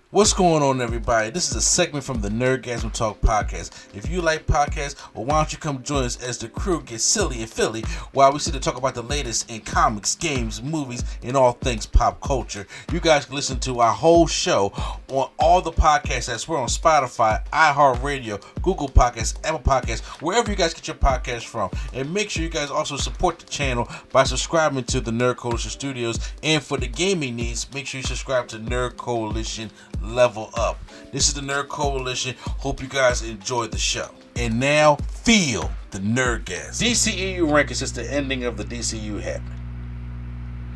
What's going on, everybody? This is a segment from the Nerdgasm Talk podcast. If you like podcasts, well, why don't you come join us as the crew gets silly and Philly while we sit to talk about the latest in comics, games, movies, and all things pop culture. You guys can listen to our whole show on all the podcasts apps. We're on Spotify, iHeartRadio, Google Podcasts, Apple Podcasts, wherever you guys get your podcasts from. And make sure you guys also support the channel by subscribing to the Nerd Coalition Studios. And for the gaming needs, make sure you subscribe to Nerd Coalition Level Up. This is the Nerd Coalition. Hope you guys enjoyed the show. And now, feel the Nerdgasm. DCEU rankings since the ending of the DCEU happened.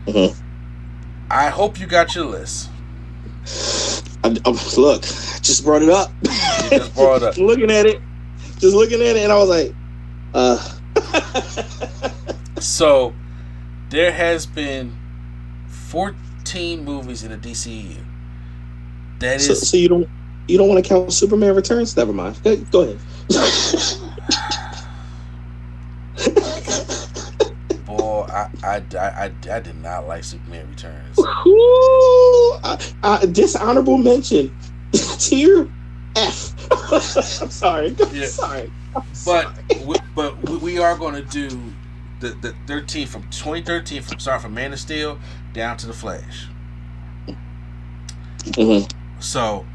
Mm-hmm. I hope you got your list. Look, I just brought it up. You just brought it up. Just looking at it, and I was like, So, there has been 14 movies in the DCEU. That is. So you don't want to count Superman Returns? Never mind. Go ahead. Boy, I did not like Superman Returns. Ooh, dishonorable mention. Tier F. I'm sorry. Yeah. Sorry. But we are going to do the 13 from 2013 from Man of Steel down to the Flash. Mm-hmm. So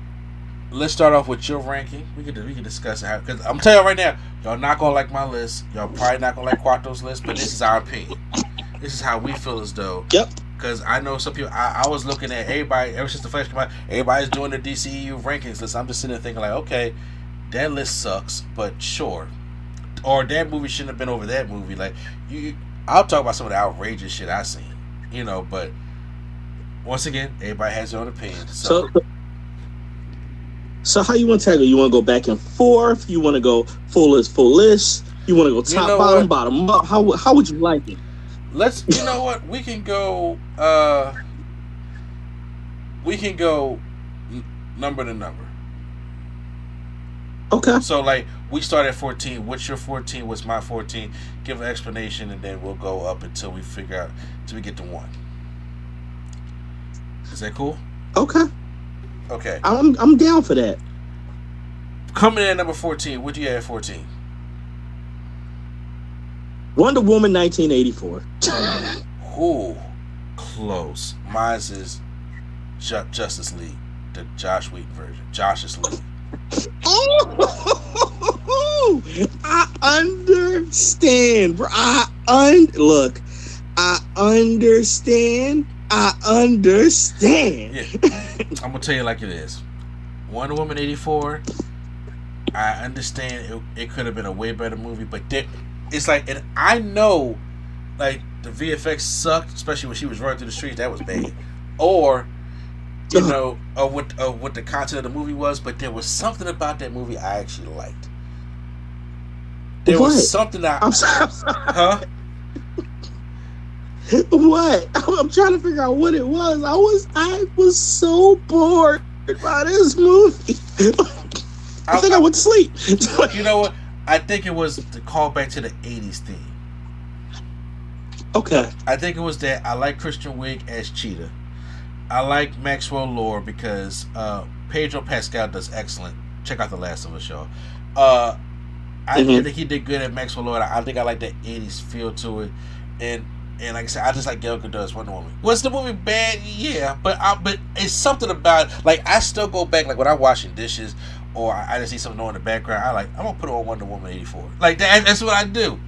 let's start off with your ranking. We can discuss it because I'm telling you right now, y'all not gonna like my list. Y'all probably not gonna like Quattro's list, but this is our opinion. This is how we feel as though. Yep. Because I know some people. I was looking at everybody ever since the Flash came out. Everybody's doing the DCEU rankings list. I'm just sitting there thinking like, okay, that list sucks, but sure. Or that movie shouldn't have been over that movie. Like I'll talk about some of the outrageous shit I seen. But once again, everybody has their own opinion. So how you want to tackle? You want to go back and forth? You want to go full list? You want to go top, bottom up? How would you like it? Let's. You know what? We can go. Number to number. Okay. So like we start at 14. What's your 14? What's my 14? Give an explanation, and then we'll go up until we figure out till we get to 1. Is that cool? Okay. Okay. I'm down for that. Coming in at number 14, what do you have at 14? Wonder Woman 1984. Ooh, close. Mine is Justice League, the Josh Whedon version. Josh's League. Oh, I understand, bro. Look, I understand. Yeah. I'm gonna tell you like it is. Wonder Woman 84. I understand it could have been a way better movie, but it's like, and I know, like the VFX sucked, especially when she was running through the streets. That was bad. Or, what the content of the movie was, but there was something about that movie I actually liked. There was something I'm sorry. Huh? What? I'm trying to figure out what it was. I was so bored by this movie. I think I went to sleep. You know what? I think it was the callback to the 80s theme. Okay. I think it was that. I like Kristen Wiig as Cheetah. I like Maxwell Lord because Pedro Pascal does excellent. Check out The Last of Us, y'all. I think he did good at Maxwell Lord. I think I like that 80s feel to it. And like I said, I just like Gal Gadot's Wonder Woman. Was the movie bad? Yeah, but it's something about like I still go back like when I'm washing dishes or I just see something on in the background. I'm gonna put on Wonder Woman 84. Like that's what I do.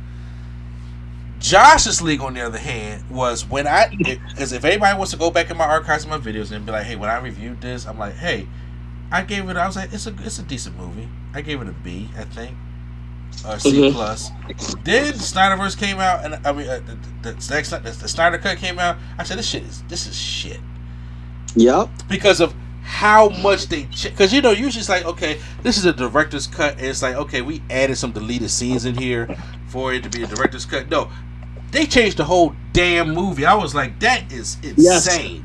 Josh's League, on the other hand, was when because if anybody wants to go back in my archives of my videos and be like, hey, when I reviewed this, I'm like, hey, I was like, it's a decent movie. I gave it a B, I think. C plus. Then Snyderverse came out, and I mean the Snyder Cut came out. I said this is shit. Yep. Because of how much they because usually it's like, okay, this is a director's cut, and it's like, okay, we added some deleted scenes in here for it to be a director's cut. No, they changed the whole damn movie. I was like, that is insane. Yes.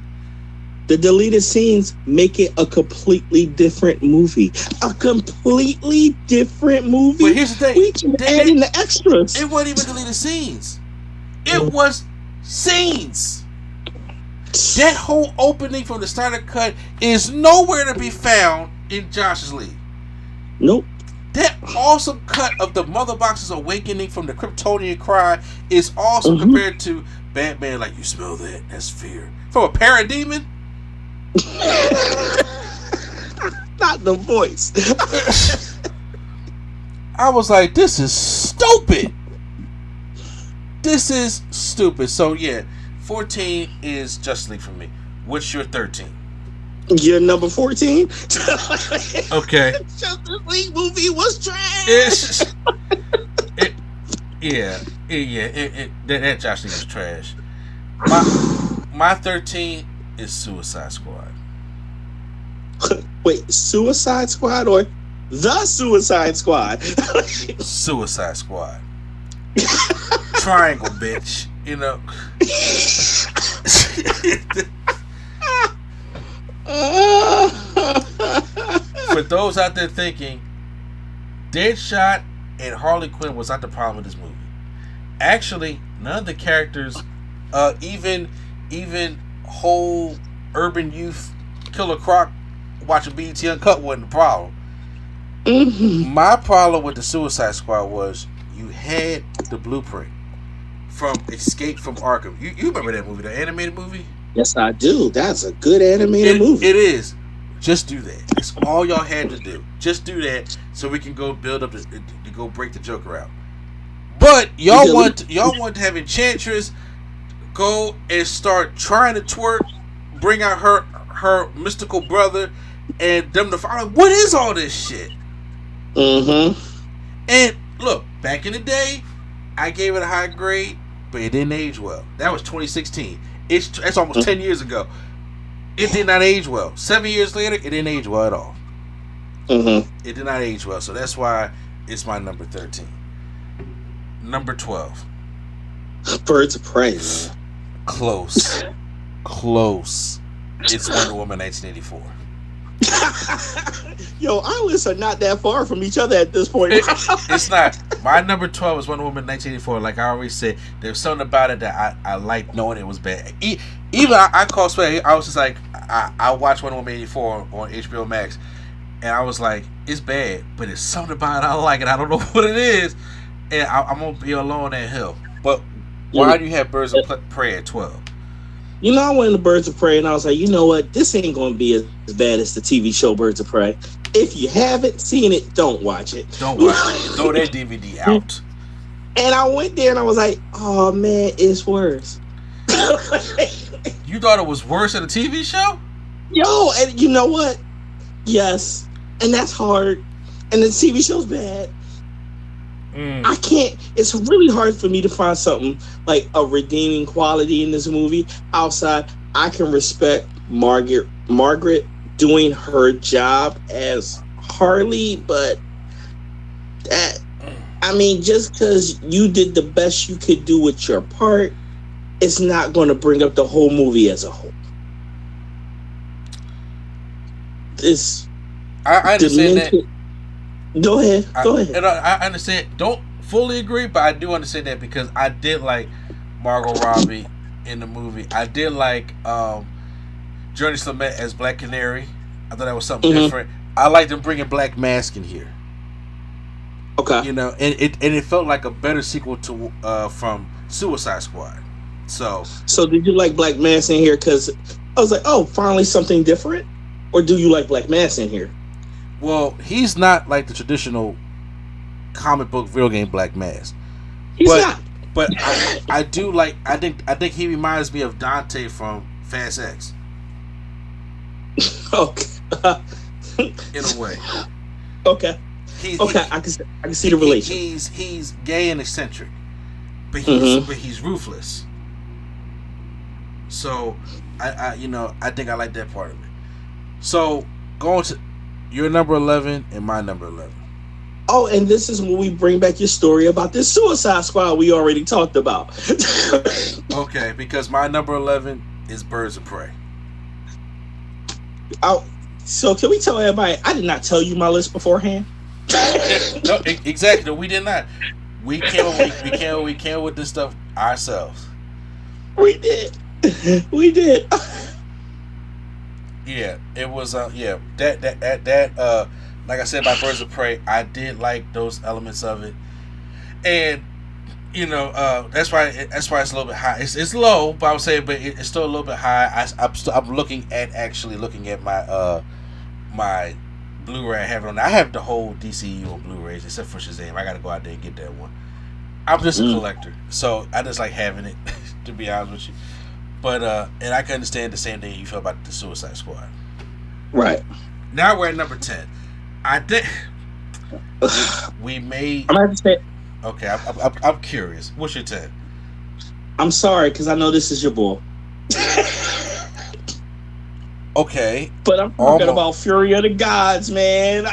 The deleted scenes make it a completely different movie. A completely different movie. But here's the thing. We can add in the extras. It wasn't even deleted scenes. It was scenes. That whole opening from the Snyder Cut is nowhere to be found in Justice League. Nope. That awesome cut of the Mother Box's awakening from the Kryptonian cry is awesome compared to Batman. Like, you smell that? That's fear from a parademon. Not the voice. I was like, this is stupid. This is stupid. So yeah, 14 is Justice League for me. What's your 13? Your number 14? Okay. Justice League movie was trash. That Justice League was trash. My 13 is Suicide Squad. Wait, Suicide Squad or The Suicide Squad? Suicide Squad. Triangle, bitch. You know. For those out there thinking Deadshot and Harley Quinn was not the problem with this movie. Actually, none of the characters, even whole urban youth Killer Croc watching BET Uncut wasn't the problem. My problem with the Suicide Squad was you had the blueprint from Escape from Arkham. You remember that movie, the animated movie? Yes, I do. That's a good animated movie. It is. Just do that. That's all y'all had to do. Just do that so we can go build up to go break the Joker out. But y'all want to have Enchantress go and start trying to twerk, bring out her mystical brother, and them to follow. What is all this shit? And look, back in the day, I gave it a high grade, but it didn't age well. That was 2016. That's almost 10 years ago. It did not age well. 7 years later, it didn't age well at all. It did not age well, so that's why it's my number 13. Number 12. Birds of Prey. Close. It's Wonder Woman 1984. Yo, our lists are not that far from each other at this point. It's not. My number 12 is Wonder Woman 1984. Like I already said, there's something about it that I liked knowing it was bad. Even I called Sway. I was just like, I watched Wonder Woman 84 on HBO Max, and I was like, it's bad, but it's something about it I like it. I don't know what it is, and I'm gonna be alone on that hill. But why do you have Birds of Prey at 12? You know, I went into Birds of Prey and I was like, you know what? This ain't going to be as bad as the TV show Birds of Prey. If you haven't seen it, don't watch it. Don't watch it. Throw that DVD out. And I went there and I was like, oh man, it's worse. You thought it was worse than the TV show? Yo, and you know what? Yes. And that's hard. And the TV show's bad. I can't. It's really hard for me to find something like a redeeming quality in this movie outside. I can respect Margaret doing her job as Harley, but that, I mean, just because you did the best you could do with your part, it's not going to bring up the whole movie as a whole. I understand that. Go ahead. And I understand. Don't fully agree, but I do understand that because I did like Margot Robbie in the movie. I did like Journey Smollett as Black Canary. I thought that was something different. I liked them bringing Black Mask in here. Okay. You know, and it felt like a better sequel to from Suicide Squad. So did you like Black Mask in here? Because I was like, oh, finally something different. Or do you like Black Mask in here? Well, he's not like the traditional comic book video game Black Mask. He's not. But I do like. I think he reminds me of Dante from Fast X. Okay. In a way. Okay. I can see the relation. He's gay and eccentric, but he's ruthless. So I think I like that part of it. So going to your number 11 and my number 11. Oh, and this is when we bring back your story about this Suicide Squad we already talked about. Okay, because my number 11 is Birds of Prey. So can we tell everybody, I did not tell you my list beforehand? No, exactly. No, we did not. We came up with this stuff ourselves. We did. We did. Yeah, it was. Yeah, like I said, by Birds of Prey, I did like those elements of it, and that's why it's a little bit high. It's low, but I would say, but it's still a little bit high. I'm looking at my Blu-ray. I have it on. I have the whole DCEU on Blu-rays except for Shazam. I got to go out there and get that one. I'm just a collector, so I just like having it. To be honest with you, but and I can understand the same thing you feel about the Suicide Squad. Right. Now we're at number 10. I think we may. I'm going to say. Okay, I'm curious. What's your 10? I'm sorry, because I know this is your boy. Okay. But I'm talking about Fury of the Gods, man.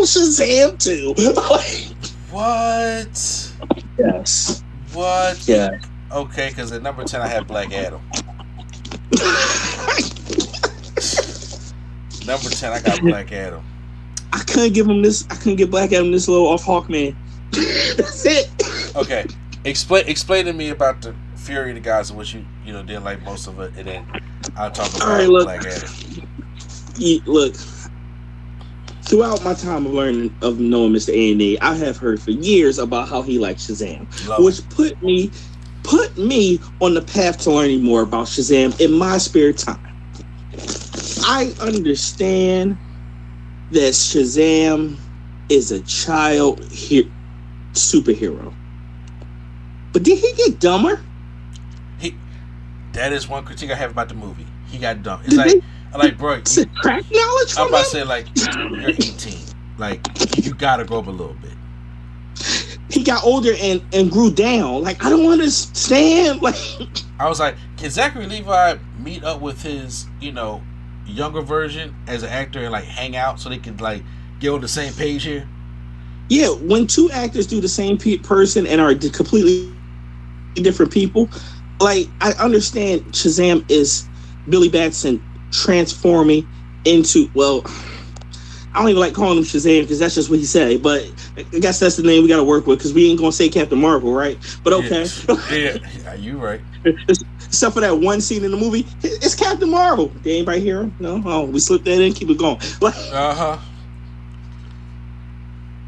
Shazam 2. What? Yes. What? Yeah. Okay, because at number 10 I have Black Adam. Number 10 I got Black Adam. I couldn't get Black Adam this low off Hawkman. That's it. Okay. Explain to me about the Fury of the Gods and what you didn't like most of it, and then I'll talk about Black Adam. Look. Throughout my time of knowing Mr. A&E, I have heard for years about how he likes Shazam, which put me on the path to learning more about Shazam in my spare time. I understand that Shazam is a child superhero, but did he get dumber? That is one critique I have about the movie. He got dumb. It's like, bro, crack knowledge from I'm about to say, like, you're 18. Like, you gotta grow up a little bit. He got older and grew down. Like, I don't understand. Like, I was like, can Zachary Levi meet up with his, younger version as an actor and, like, hang out so they can, like, get on the same page here? Yeah, when two actors do the same person and are completely different people, like, I understand Shazam is Billy Batson transforming into, well, I don't even like calling him Shazam because that's just what he said, but I guess that's the name we got to work with because we ain't gonna say Captain Marvel, right? But okay. Yeah, you right. Except for that one scene in the movie, it's Captain Marvel. Did anybody hear him? No? Oh, we slipped that in, keep it going. Like,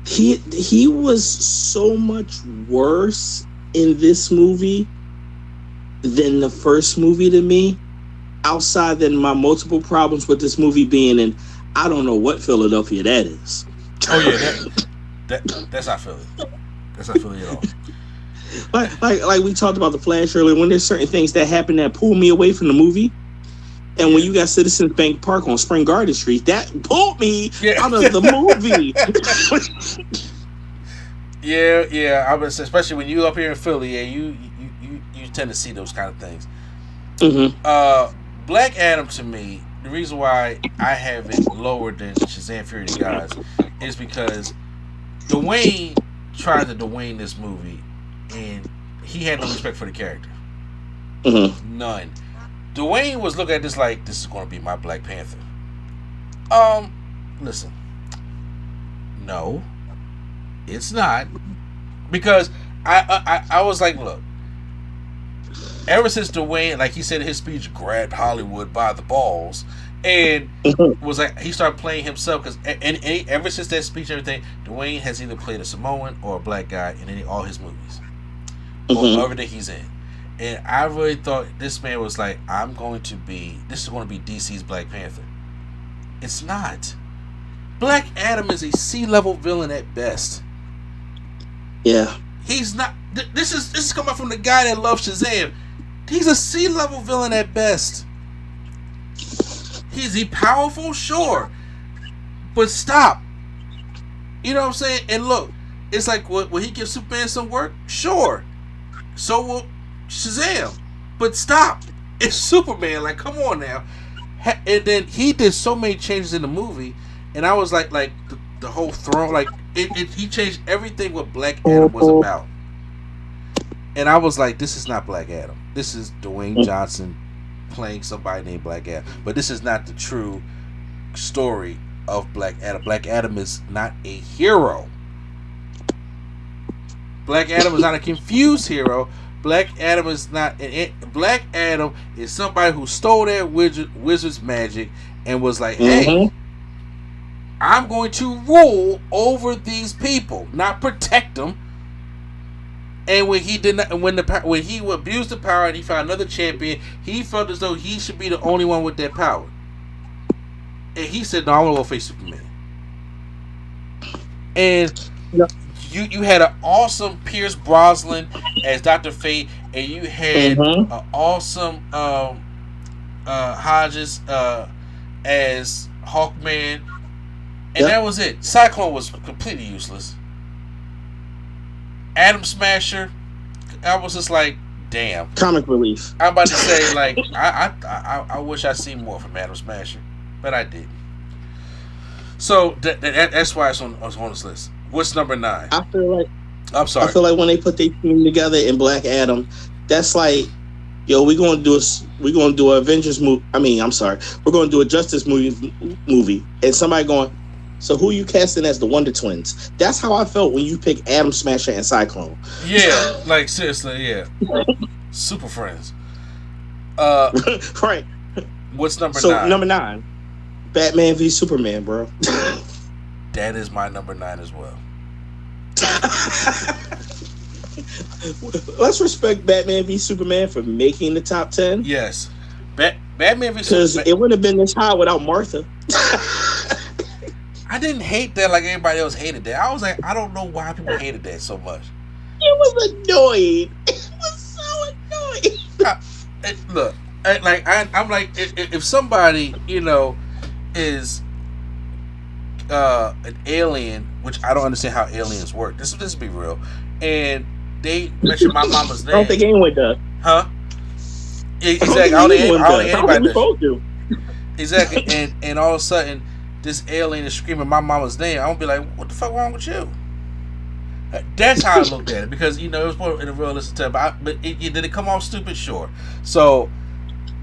he was so much worse in this movie than the first movie to me. Outside than my multiple problems with this movie being in, I don't know what Philadelphia that is. Oh yeah, that's not Philly. That's not Philly at all. Like we talked about the Flash earlier. When there's certain things that happen that pull me away from the movie, and when you got Citizens Bank Park on Spring Garden Street, that pulled me out of the movie. Yeah. I was, especially when you up here in Philly, you tend to see those kind of things. Mm-hmm. Black Adam, to me, the reason why I have it lower than Shazam Fury of the Gods is because Dwayne tried to Dwayne this movie, and he had no respect for the character. Mm-hmm. None. Dwayne was looking at this like, this is going to be my Black Panther. Listen. No, it's not. Because I was like, look, ever since Dwayne, like he said in his speech, grabbed Hollywood by the balls, and was like, he started playing himself, because and ever since that speech and everything, Dwayne has either played a Samoan or a black guy in all his movies, or everything he's in. And I really thought this man was like, this is going to be DC's Black Panther. It's not. Black Adam is a C-level villain at best. Yeah. He's not. This is coming from the guy that loves Shazam. He's a C-level villain at best. Is he powerful? Sure. But stop. You know what I'm saying? And look, it's like, will he give Superman some work? Sure. So will Shazam. But stop. It's Superman. Like, come on now. And then he did so many changes in the movie, and I was like the whole throne, like he changed everything what Black Adam was about. And I was like, this is not Black Adam. This is Dwayne Johnson playing somebody named Black Adam. But this is not the true story of Black Adam. Black Adam is not a hero. Black Adam is not a confused hero. Black Adam is not. Black Adam is somebody who stole that wizard's magic and was like, "Hey, I'm going to rule over these people, not protect them." And when he did not, when he abused the power and he found another champion, he felt as though he should be the only one with that power. And he said, "No, I want to go face Superman." And you had an awesome Pierce Brosnan as Dr. Fate, and you had an awesome Hodges as Hawkman, and that was it. Cyclone was completely useless. Atom Smasher, I was just like, damn. Comic relief. I'm about to say, like, I wish I'd seen more from Atom Smasher, but I didn't. So that's why it's on this list. What's number 9? I feel like I'm sorry. I feel like when they put their team together in Black Adam, that's like, yo, we're gonna do an Avengers movie. We're gonna do a Justice movie, and somebody going, so who you casting as the Wonder Twins? That's how I felt when you picked Atom Smasher and Cyclone. Yeah, like seriously, yeah. Super friends. Right. What's number 9? So number 9, Batman v Superman, bro. That is my number 9 as well. Let's respect Batman v Superman for making the top 10. Yes. Batman v Superman. Because it wouldn't have been this high without Martha. I didn't hate that like everybody else hated that. I was like, I don't know why people hated that so much. It was annoying. It was so annoying. Look, I'm like, if somebody, is an alien, which I don't understand how aliens work. This be real, and they mention my mama's name. I don't think anyone does. Huh? Exactly. I don't think anybody does. Exactly. And all of a sudden, this alien is screaming my mama's name. I'm gonna be like, what the fuck wrong with you? That's how I looked at it, because it was more in a realistic time. But did it come off stupid? Sure. So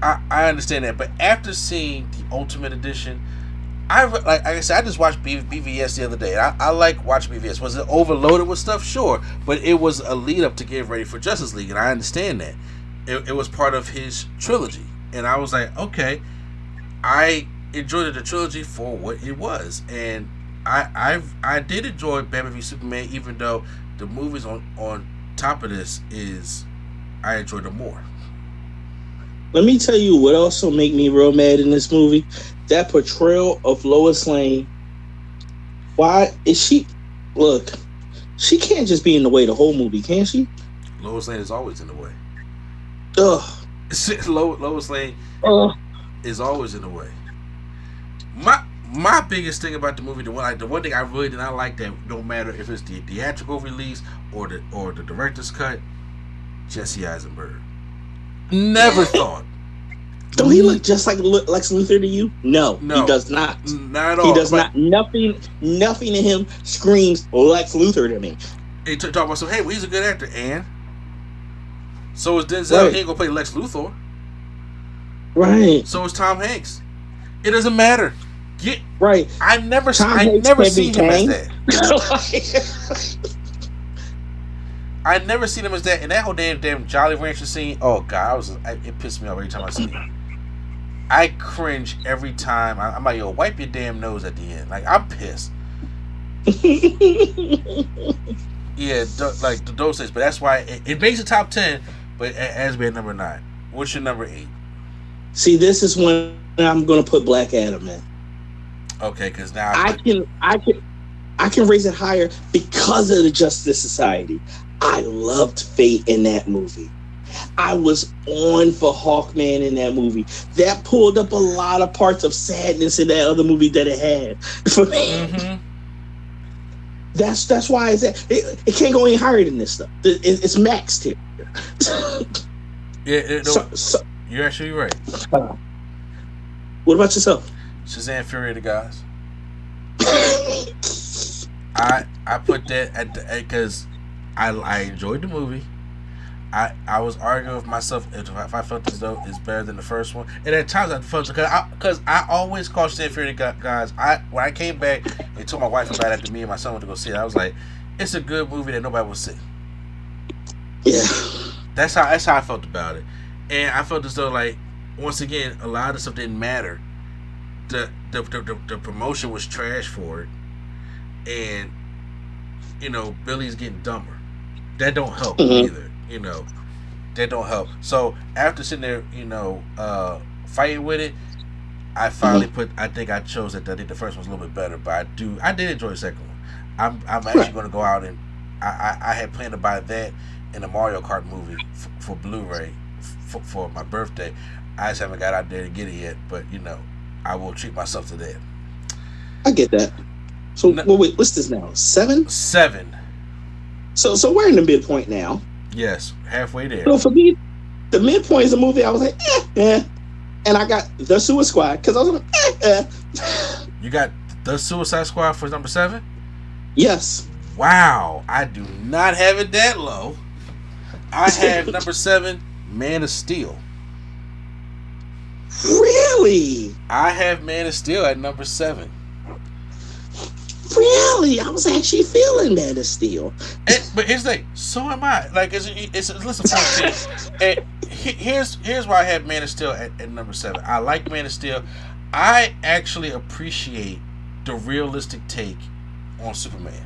I understand that. But after seeing the Ultimate Edition, like I said, I just watched BVS the other day. I like watching BVS. Was it overloaded with stuff? Sure, but it was a lead up to get ready for Justice League, and I understand that. It was part of his trilogy, and I was like, okay, I enjoyed the trilogy for what it was, and I did enjoy Batman v Superman, even though the movies on top of this I enjoyed them more. Let me tell you what also made me real mad in this movie. That portrayal of Lois Lane. Why is she? Look, she can't just be in the way the whole movie, can she? Lois Lane is always in the way. Ugh. Lois Lane is always in the way. My biggest thing about the movie, the one thing I really did not like, that no matter if it's the theatrical release or the director's cut, Jesse Eisenberg. Never thought. Don't he look just like Lex Luthor to you? No, he does not. Not at all. He does not. Nothing in him screams Lex Luthor to me. They talk about, so hey, well, he's a good actor, and so is Denzel. Right. He ain't gonna play Lex Luthor. Right. So is Tom Hanks. It doesn't matter. Right. I never seen him as that. I never seen him as that. And that whole damn Jolly Rancher scene. Oh God, it pissed me off every time I see it. I cringe every time. I'm like, yo, wipe your damn nose at the end. Like, I'm pissed. Yeah, like the those things. But that's why it makes the top 10. But it has been number 9. What's your number 8? See, this is when I'm gonna put Black Adam in. Okay, because now I can raise it higher because of the Justice Society. I loved Fate in that movie. I was on for Hawkman in that movie. That pulled up a lot of parts of sadness in that other movie that it had for me. Mm-hmm. That's why it can't go any higher than this stuff. It's maxed here. Yeah, you're actually right. What about yourself? Shazam! Fury of the Gods. I put that because I enjoyed the movie. I was arguing with myself if I felt as though it's better than the first one, and at times I felt because I always call Shazam! Fury of the Gods. When I came back and told my wife about it after me and my son went to go see it, I was like, it's a good movie that nobody will see. Yeah. That's how I felt about it, and I felt as though like once again a lot of stuff didn't matter. The promotion was trash for it, and Billy's getting dumber. That don't help either. That don't help. So after sitting there, fighting with it, I finally I think I chose that. I think the first one was a little bit better, but I did enjoy the second one. I'm actually going to go out and I had planned to buy that and a Mario Kart movie for Blu-ray for my birthday. I just haven't got out there to get it yet, but I will treat myself to that. I get that. So wait, what's this now? 7? 7. So we're in the midpoint now. Yes, halfway there. So for me, the midpoint is a movie I was like, and I got The Suicide Squad because I was like, You got The Suicide Squad for number 7? Yes. Wow, I do not have it that low. I have number 7, Man of Steel. Really? I have Man of Steel at number 7. Really? I was actually feeling Man of Steel. But here's the thing. So am I. Like, it's listen, 14. And here's why I have Man of Steel at number 7. I like Man of Steel. I actually appreciate the realistic take on Superman.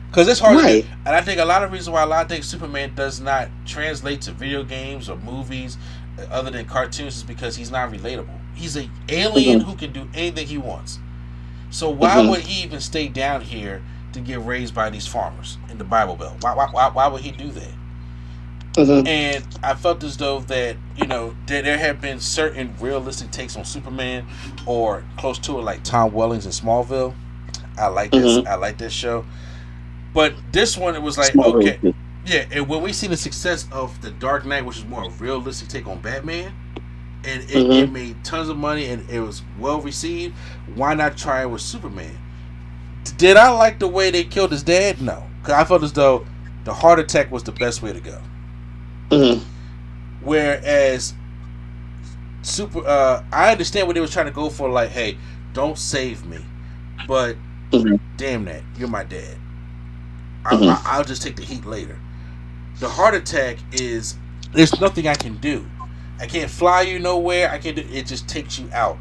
Because it's hard to do. And I think a lot of reasons why a lot of things Superman does not translate to video games or movies other than cartoons is because he's not relatable. He's an alien who can do anything he wants. So why would he even stay down here to get raised by these farmers in the Bible Belt? Why would he do that? And I felt as though that there have been certain realistic takes on Superman or close to it, like Tom Welling's in Smallville. I like this. I like this show. But this one, it was like, okay. Yeah, and when we see the success of The Dark Knight, which is more a realistic take on Batman, and it made tons of money and it was well received, why not try it with Superman? Did I like the way they killed his dad? No. Because I felt as though the heart attack was the best way to go. Whereas I understand what they was trying to go for, like, hey, don't save me. But damn that, you're my dad. I'll just take the heat later. The heart attack is there's nothing I can do. I can't fly you nowhere. I can't do it. Just takes you out,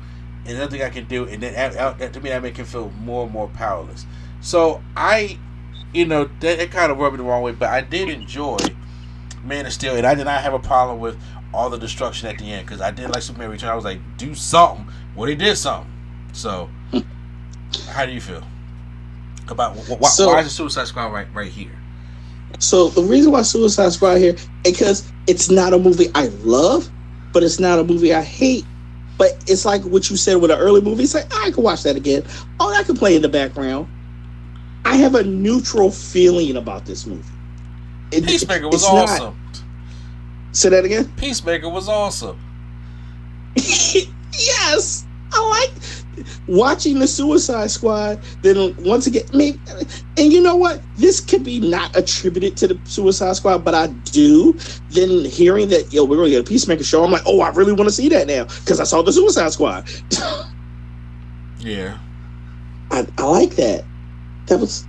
and nothing I can do. And then to me, that makes him feel more and more powerless. So that kind of rubbed me the wrong way. But I did enjoy Man of Steel, and I did not have a problem with all the destruction at the end because I did like Superman Return. I was like, do something. Well, they did something. So, how do you feel about why is the Suicide Squad right here? So the reason why Suicide Squad here is because it's not a movie I love, but it's not a movie I hate. But it's like what you said with an early movie. It's like, I can watch that again. Oh, I can play in the background. I have a neutral feeling about this movie. Peacemaker was awesome. Say that again? Peacemaker was awesome. Yes. I like watching the Suicide Squad. Then once again, and you know what? This could be not attributed to the Suicide Squad, but I do. Then hearing that, we're going to get a Peacemaker show, I'm like, oh, I really want to see that now because I saw the Suicide Squad. Yeah. I like that. This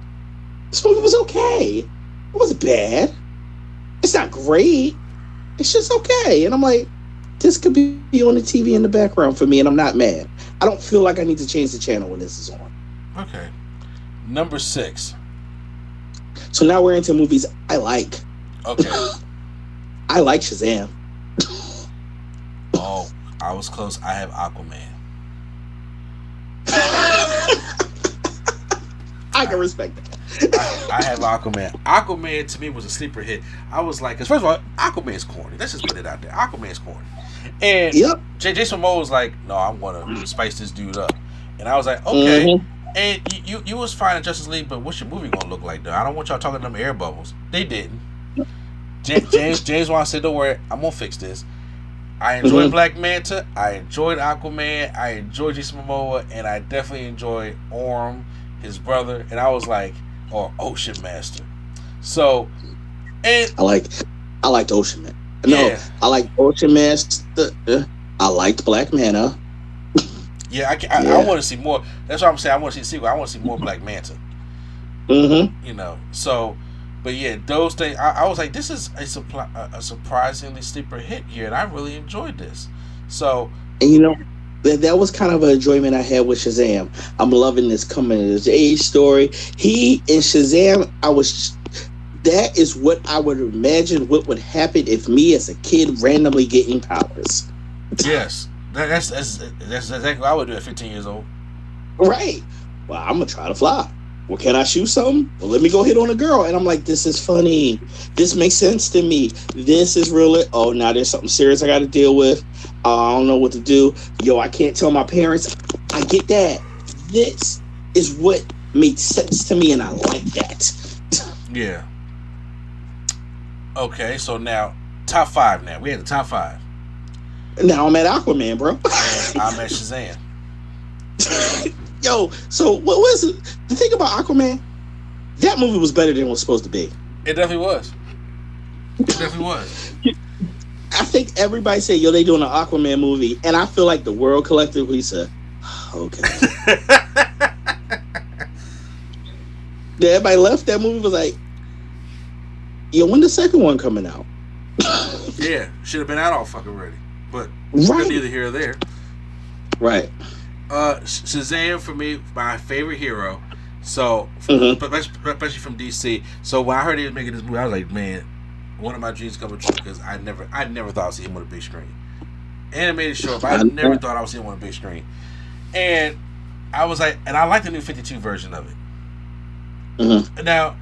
movie was okay. It wasn't bad. It's not great. It's just okay. And I'm like, this could be on the TV in the background for me, and I'm not mad. I don't feel like I need to change the channel when this is on. Okay. Number 6. So now we're into movies I like. Okay. I like Shazam. Oh, I was close. I have Aquaman. I can respect that. I have Aquaman. Aquaman to me was a sleeper hit. I was like, because first of all, Aquaman's corny. Let's just put it out there. Aquaman's corny. And Jason Momoa was like, no, I'm gonna spice this dude up. And I was like, okay. And you was fine in Justice League, but what's your movie gonna look like though? I don't want y'all talking them air bubbles. They didn't. James Wan said, don't worry, I'm gonna fix this. I enjoyed Black Manta, I enjoyed Aquaman, I enjoyed Jason Momoa, and I definitely enjoyed Orm, his brother, and I was like, or Ocean Master. So, and I liked Ocean Man. No, I liked Ocean Master. I liked Black Manta. Yeah, I want to see more. That's what I'm saying. I want to see the sequel. I want to see more Black Manta. So But yeah, those things, I was like, this is a surprisingly sleeper hit here, and I really enjoyed this. So, and you know, that was kind of an enjoyment I had with Shazam. I'm loving this coming of age story. He in Shazam, that is what I would imagine what would happen if me as a kid randomly getting powers. Yes, that's exactly what I would do at 15 years old. Right. Well, I'm gonna try to fly. Well, can I shoot something? Well, let me go hit on a girl. And I'm like, this is funny. This makes sense to me. This is really, oh, now there's something serious I got to deal with. I don't know what to do. Yo, I can't tell my parents. I get that. This is what made sense to me, and I like that. Yeah. Okay, so now, top 5 now. We had the top 5. Now I'm at Aquaman, bro. And I'm at Shazam. Yo, so what was it? The thing about Aquaman, that movie was better than it was supposed to be. It definitely was. I think everybody said, yo, they doing an Aquaman movie, and I feel like the world collectively said, okay. Yeah, everybody left that movie was like, yo, when the second one coming out? Yeah, should have been out all fucking ready. But right. Neither here or there. Right. Shazam for me, my favorite hero. So, especially from DC. So when I heard he was making this movie, I was like, man, one of my dreams coming true because I never thought I'd see him on a big screen. Animated show, but I never thought I would see him on a big screen. And I was like, and I like the new 52 version of it. Mm-hmm. Now,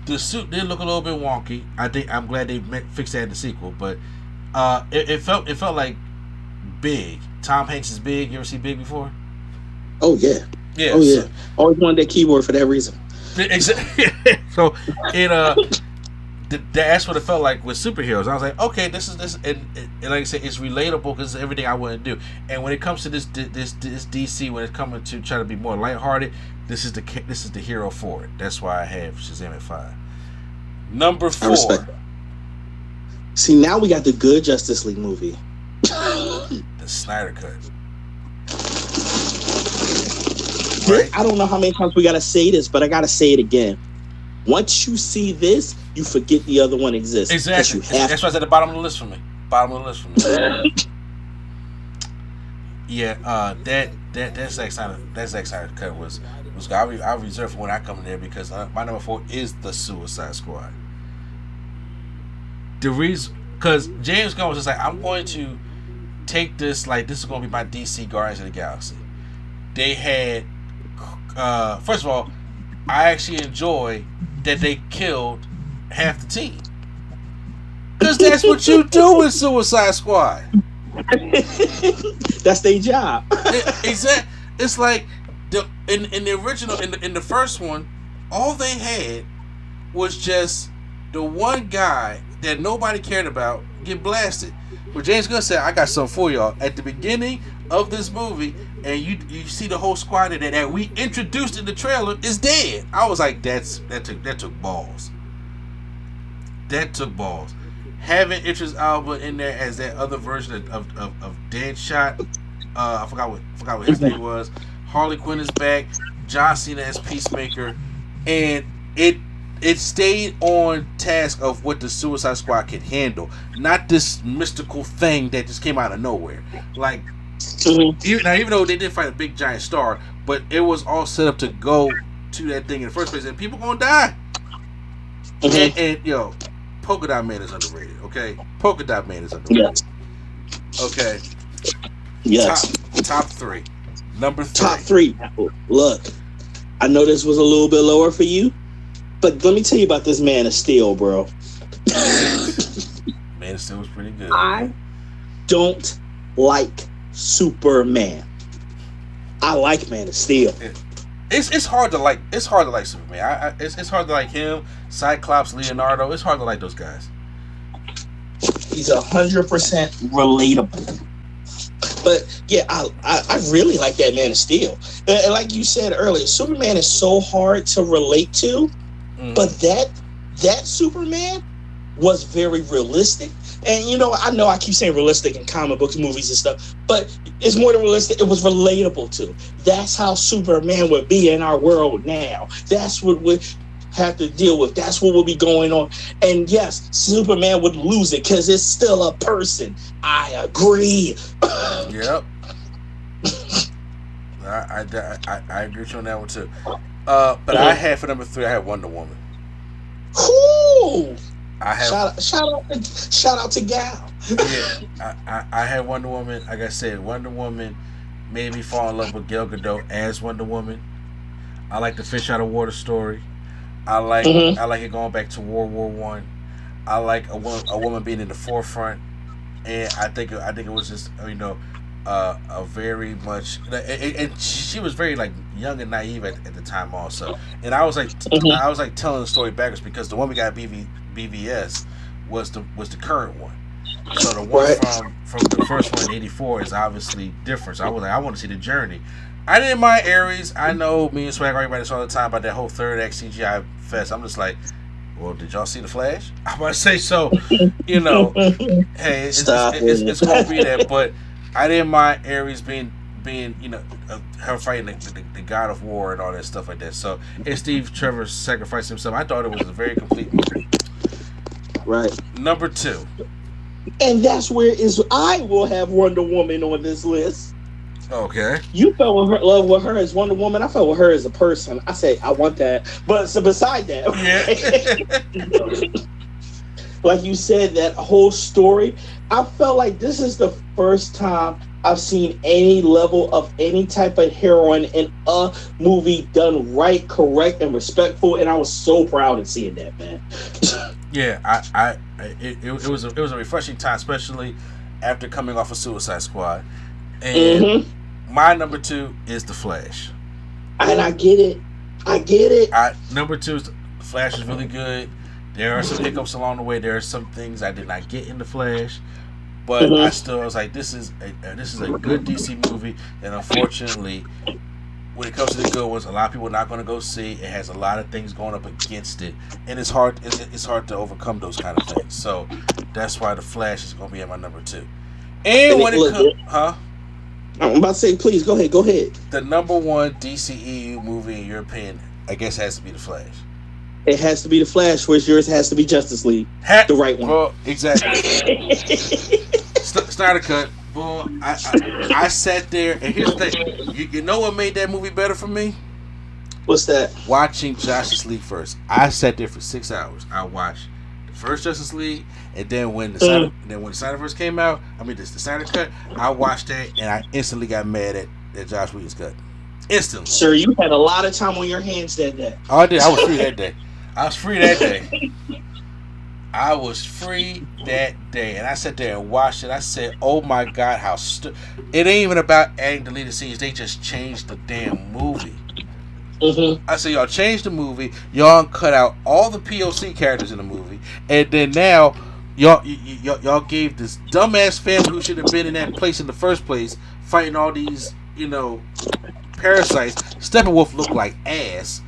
the suit did look a little bit wonky. I'm glad they fixed that in the sequel, but it felt like Big. Tom Hanks is Big. You ever see Big before? Oh yeah. Yeah. Oh yeah. Always wanted that keyboard for that reason. Exactly. So that's what it felt like with superheroes. I was like, okay, this, and like I said, it's relatable because it's everything I wouldn't do. And when it comes to this DC, when it's coming to try to be more lighthearted, this is the hero for it. That's why I have Shazam at 5. Number 4. See, now we got the good Justice League movie. The Snyder Cut. Right? I don't know how many times we gotta say this, but I gotta say it again. Once you see this, you forget the other one exists. Exactly. That's why it's at the bottom of the list for me. Yeah, that Zack Snyder cut was I reserved for when I come in there because my number 4 is the Suicide Squad. The reason, because James Gunn was just like, I'm going to take this, like, this is going to be my DC Guardians of the Galaxy. They had, first of all, I actually enjoy that they killed half the team. Because that's what you do in Suicide Squad. That's their job. Exactly. It's like, in the original, in the first one, all they had was just the one guy that nobody cared about get blasted. But James Gunn said, I got something for y'all. At the beginning of this movie, and you see the whole squad that we introduced in the trailer is dead. I was like, that took balls. That took balls. Having Idris Elba in there as that other version of Deadshot. I forgot what his name was. Harley Quinn is back. John Cena as Peacemaker, and it stayed on task of what the Suicide Squad could handle, not this mystical thing that just came out of nowhere. Like, even though they did fight a big giant star, but it was all set up to go to that thing in the first place, and people gonna die. And yo, Polka Dot Man is underrated. Okay, Polka Dot Man is underrated. Yes. Okay. Yes. Top 3. Number 3. Top 3. Look, I know this was a little bit lower for you, but let me tell you about this Man of Steel, bro. Man of Steel was pretty good. I don't like Superman. I like Man of Steel. It's hard to like. It's hard to like Superman. It's hard to like him, Cyclops, Leonardo. It's hard to like those guys. He's 100% relatable. But yeah, I really like that Man of Steel. And like you said earlier, Superman is so hard to relate to, but that Superman was very realistic. And you know I keep saying realistic in comic books, movies, and stuff, but it's more than realistic. It was relatable to. That's how Superman would be in our world now. That's what would. have to deal with. That's what will be going on. And yes, Superman would lose it because it's still a person. I agree. Yep. I agree with you on that one too. But I had for number 3, I had Wonder Woman. Cool. Shout out to Gal. Yeah, I had Wonder Woman. Like I said, Wonder Woman made me fall in love with Gal Gadot as Wonder Woman. I like the fish out of water story. I like it going back to World War One. I like a woman being in the forefront, and I think it was just a very much, and she was very like young and naive at the time also. And I was like telling the story backwards because the one we got BVS was the current one. So the one from the first one in '84 is obviously different. So I was like, I want to see the journey. I didn't mind Ares. I know me and Swag everybody talk all the time about that whole third act CGI fest. I'm just like, well, did y'all see the Flash? I'm about to say so. Hey, it's gonna be that. But I didn't mind Ares being her fighting the god of war and all that stuff like that. So and Steve Trevor sacrificed himself. I thought it was a very complete movie. Right. Number 2. And that's where I will have Wonder Woman on this list. Okay. You fell in love with her as Wonder Woman. I fell with her as a person. I say I want that. But so beside that, like you said, that whole story, I felt like this is the first time I've seen any level of any type of heroine in a movie done right, correct, and respectful. And I was so proud of seeing that, man. Yeah, it was a refreshing time, especially after coming off of Suicide Squad. And my number 2 is The Flash. And I get it. Number 2 is The Flash is really good. There are some hiccups along the way. There are some things I did not get in The Flash, but I still was like, this is a good DC movie. And unfortunately, when it comes to the good ones, a lot of people are not going to go see. It has a lot of things going up against it, and it's hard. It's hard to overcome those kind of things. So that's why The Flash is going to be at my number 2. And when it comes, I'm about to say, please go ahead. The number 1 DCEU movie in your opinion, I guess, has to be The Flash. It has to be The Flash, whereas yours has to be Justice League. The right one. Well, exactly. Snyder Cut. Well, I sat there, and here's the thing. You know what made that movie better for me? What's that? Watching Justice League first. I sat there for 6 hours. I watched the first Justice League, and then when the Snyderverse came out, the Snyder Cut, I watched that, and I instantly got mad at Joss Whedon's cut. Instantly. Sir, you had a lot of time on your hands that day. Oh, I did. I was free that day. I was free that day, and I sat there and watched it. I said, "Oh my God, how it ain't even about adding deleted scenes. They just changed the damn movie." I said, "Y'all changed the movie. Y'all cut out all the POC characters in the movie, and then now y'all gave this dumbass family who should have been in that place in the first place fighting all these parasites. Steppenwolf looked like ass,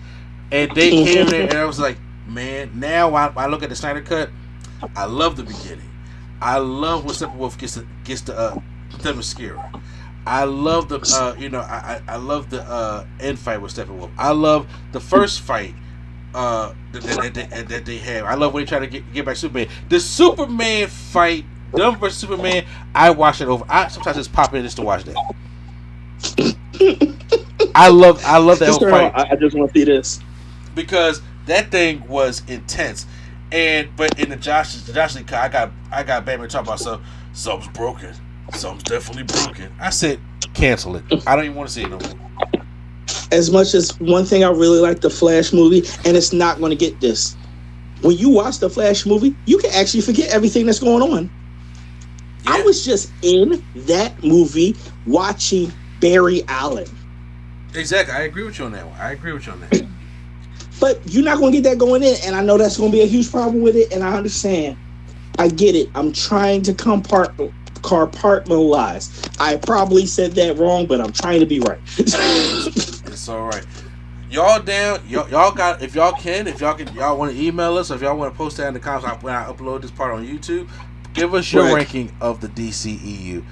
and they came there, and I was like." Man, now I look at the Snyder Cut, I love the beginning. I love when Steppenwolf gets the Themyscira. I love the I love the end fight with Steppenwolf. I love the first fight that they have. I love when they try to get back Superman. The Superman fight, Dumb vs Superman. I watch it over. I sometimes just pop in just to watch that. I love that whole fight. I just want to see this because that thing was intense, but in the Josh Lee cut, I got Batman talking about something's broken, something's definitely broken. I said cancel it. I don't even want to see it no more. As much as one thing I really like the Flash movie, and it's not going to get this. When you watch the Flash movie, you can actually forget everything that's going on. Yeah. I was just in that movie watching Barry Allen. Exactly, I agree with you on that one. But you're not going to get that going in, and I know that's going to be a huge problem with it, and I understand. I get it. I'm trying to compartmentalize. I probably said that wrong, but I'm trying to be right. It's all right. Y'all down? Y'all got? If y'all want to email us, or if y'all want to post that in the comments when I upload this part on YouTube, give us your ranking of the DCEU.